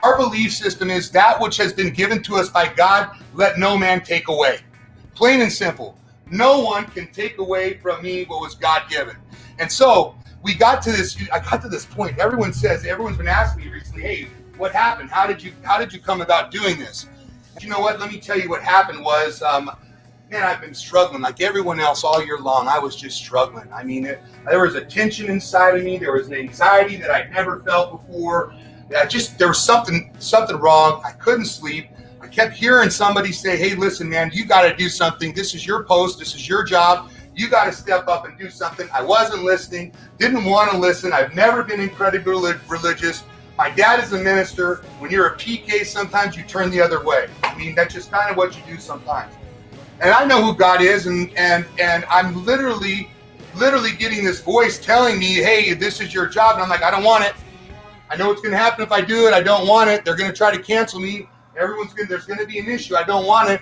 Our belief system is that which has been given to us by God, let no man take away. Plain and simple. No one can take away from me what was God given. And so I got to this point. Everyone's been asking me recently, hey, what happened? How did you come about doing this? You know what? Let me tell you what happened was, man, I've been struggling like everyone else all year long. I was just struggling. I mean, there was a tension inside of me. There was an anxiety that I'd never felt before. There was something wrong. I couldn't sleep. I kept hearing somebody say, hey, listen, man, you got to do something. This is your post. This is your job. You got to step up and do something. I wasn't listening, didn't want to listen. I've never been incredibly religious. My dad is a minister. When you're a PK, sometimes you turn the other way. I mean, that's just kind of what you do sometimes. And I know who God is, and I'm literally getting this voice telling me, hey, this is your job. And I'm like, I don't want it. I know what's going to happen if I do it. I don't want it. They're going to try to cancel me. There's going to be an issue. I don't want it.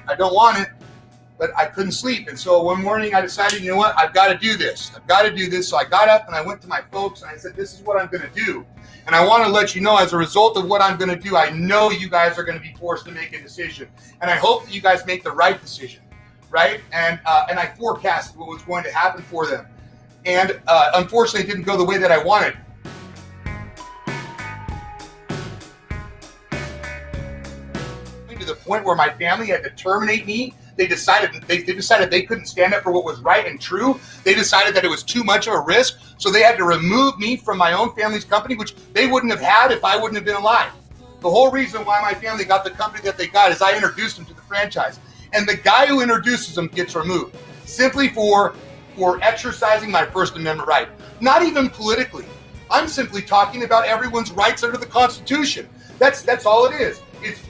But I couldn't sleep. And so one morning I decided, you know what? I've got to do this. So I got up and I went to my folks and I said, this is what I'm going to do. And I want to let you know, as a result of what I'm going to do, I know you guys are going to be forced to make a decision. And I hope that you guys make the right decision, right? And I forecasted what was going to happen for them. And unfortunately, it didn't go the way that I wanted. To the point where my family had to terminate me. They decided they couldn't stand up for what was right and true. They decided that it was too much of a risk, so they had to remove me from my own family's company, which they wouldn't have had if I wouldn't have been alive. The whole reason why my family got the company that they got is I introduced them to the franchise. And the guy who introduces them gets removed simply for exercising my First Amendment right. Not even politically. I'm simply talking about everyone's rights under the Constitution. That's all it is.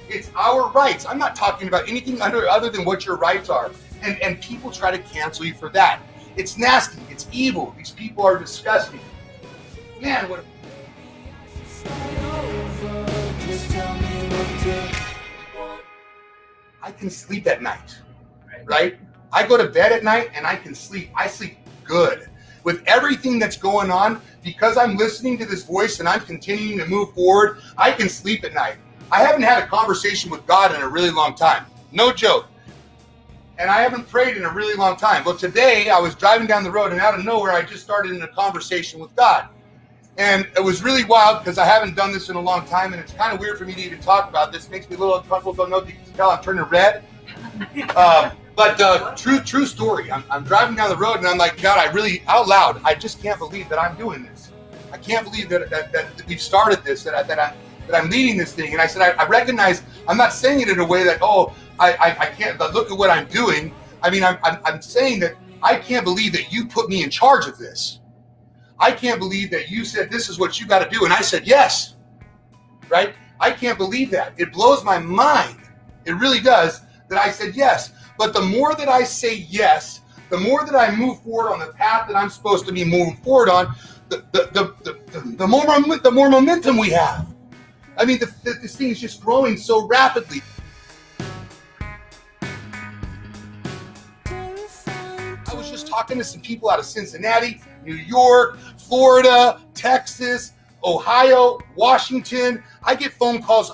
It's our rights. I'm not talking about anything other than what your rights are. And people try to cancel you for that. It's nasty. It's evil. These people are disgusting. Man, what? I can sleep at night, right? I go to bed at night and I can sleep. I sleep good. With everything that's going on, because I'm listening to this voice and I'm continuing to move forward, I can sleep at night. I haven't had a conversation with God in a really long time. No joke. And I haven't prayed in a really long time. But today I was driving down the road and out of nowhere, I just started in a conversation with God. And it was really wild because I haven't done this in a long time. And it's kind of weird for me to even talk about this. It makes me a little uncomfortable. Don't know if you can tell I'm turning red. But true story. I'm driving down the road and I'm like, God, out loud, I just can't believe that I'm doing this. I can't believe that we've started this, that I'm leading this thing. And I said, I recognize, I'm not saying it in a way that, I can't, but look at what I'm doing. I mean, I'm saying that I can't believe that you put me in charge of this. I can't believe that you said, this is what you got to do. And I said, yes, right? I can't believe that. It blows my mind. It really does that I said yes. But the more that I say yes, the more that I move forward on the path that I'm supposed to be moving forward on, the more momentum we have. I mean, this thing is just growing so rapidly. I was just talking to some people out of Cincinnati, New York, Florida, Texas, Ohio, Washington. I get phone calls.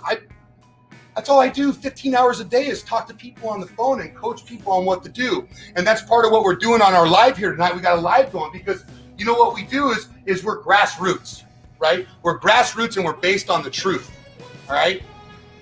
That's all I do 15 hours a day is talk to people on the phone and coach people on what to do. And that's part of what we're doing on our live here tonight. We got a live going because you know what we do is we're grassroots, right? We're grassroots and we're based on the truth, all right?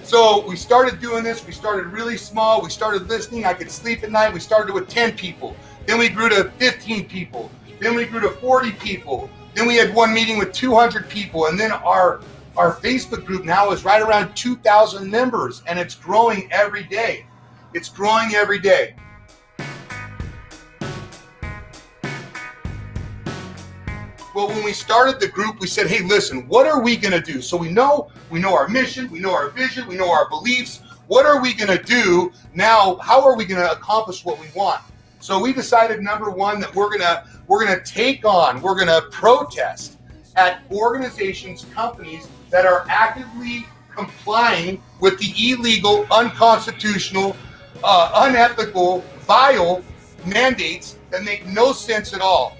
So we started doing this. We started really small. We started listening. I could sleep at night. We started with 10 people. Then we grew to 15 people. Then we grew to 40 people. Then we had one meeting with 200 people. And then our Facebook group now is right around 2,000 members, and it's growing every day. It's growing every day. Well, when we started the group, we said, hey, listen, what are we going to do? So we know our mission, we know our vision, we know our beliefs. What are we going to do now? How are we going to accomplish what we want? So we decided, number one, that we're going to protest at organizations, companies that are actively complying with the illegal, unconstitutional, unethical, vile mandates that make no sense at all.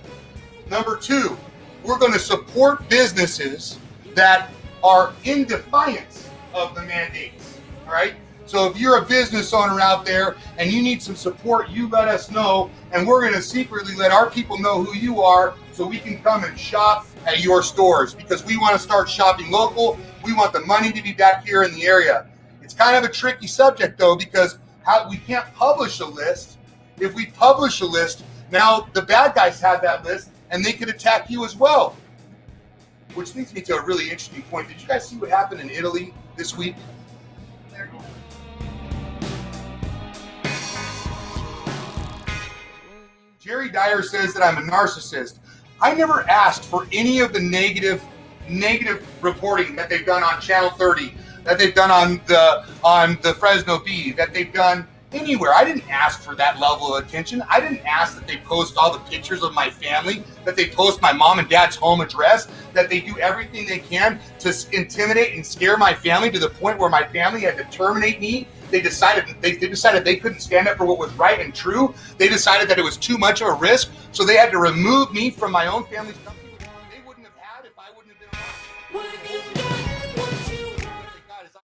Number two, we're going to support businesses that are in defiance of the mandates. All right. So if you're a business owner out there and you need some support, you let us know, and we're going to secretly let our people know who you are so we can come and shop at your stores, because we want to start shopping local. We want the money to be back here in the area. It's kind of a tricky subject though, because we can't publish a list. If we publish a list, now the bad guys have that list and they could attack you as well. Which leads me to a really interesting point. Did you guys see what happened in Italy this week? Jerry Dyer says that I'm a narcissist. I never asked for any of the negative reporting that they've done on Channel 30, that they've done on the Fresno Bee, that they've done anywhere. I didn't ask for that level of attention. I didn't ask that they post all the pictures of my family, that they post my mom and dad's home address, that they do everything they can to intimidate and scare my family to the point where my family had to terminate me. They decided they couldn't stand up for what was right and true. They decided that it was too much of a risk, so they had to remove me from my own family's company. They wouldn't have had if I wouldn't have been around.